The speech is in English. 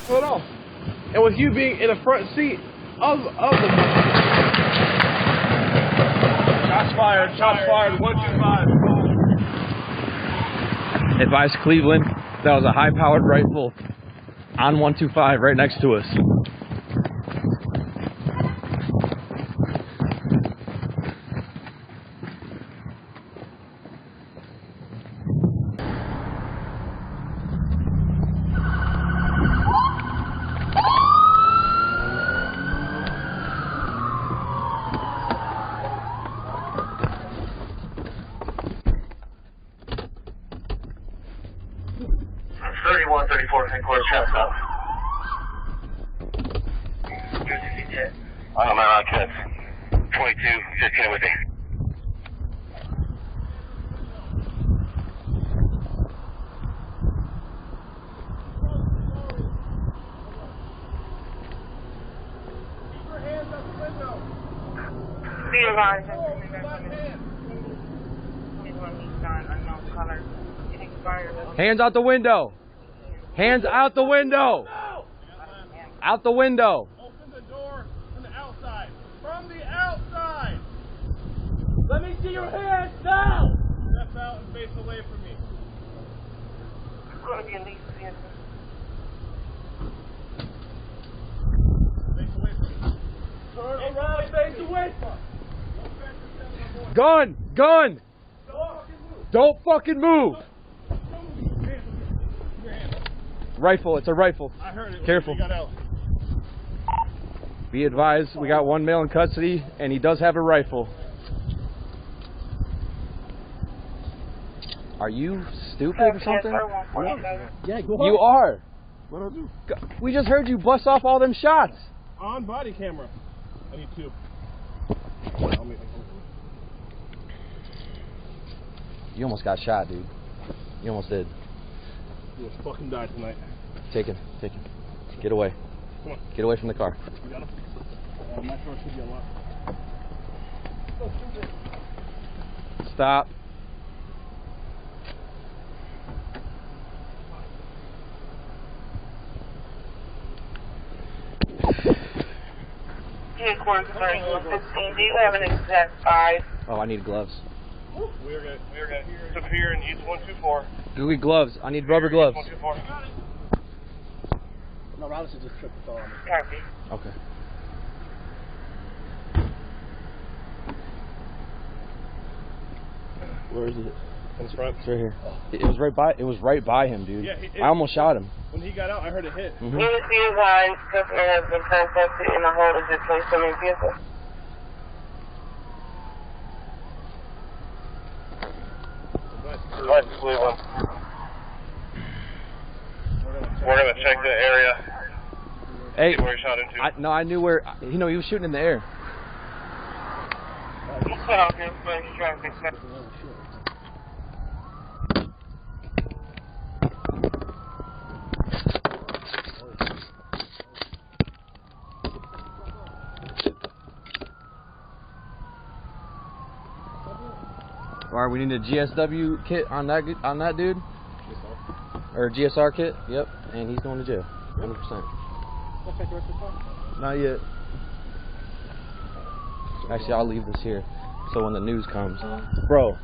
Hold on. And with you being in the front seat of the shots fired, 125. Advice Cleveland, that was a high-powered rifle on 125 right next to us. I'm out, kids. 22, 15 with me. Be advised. Hands out the window. Hands out the window. Out the window. Open the door from the outside. From the outside. Let me see your hands now. Step out and face away from me. It's going to be a lease vehicle. Face away from me. Turn around, face away from me. Gun! Gun! Don't fucking move! Rifle, it's a rifle. I heard it. Careful. Got out. Be advised, we got one male in custody, and he does have a rifle. Are you stupid or something? Yeah, go You are. What do I do? We just heard you bust off all them shots. On body camera. I need two. You almost got shot, dude. You almost did. You'll fucking die tonight. Take him. Take him. Get away. Come on. Get away from the car. You got him? My door should be unlocked. Stop. Headquarters, 15. Do you have an exact size? Oh, I need gloves. We're gonna hear Superior and E.125th. Gooey gloves. I need rubber gloves. No, Rollins is just tripped the phone. Copy. Okay. Where is it? In front. It's right here. It was right by. It was right by him, dude. Yeah, I almost shot him. When he got out, I heard it hit. Mm-hmm. Unit be advised, customer has been contacted in the hold of this place from a vehicle. Advice Cleveland. We're going to check the area. Hey, See where he shot into. no, I knew where. You know, he was shooting in the air. You cut off your place traffic. All right, we need a GSW kit on that dude, or a GSR kit. Yep, and he's going to jail, 100%. Not yet. Actually, I'll leave this here, so when the news comes, bro.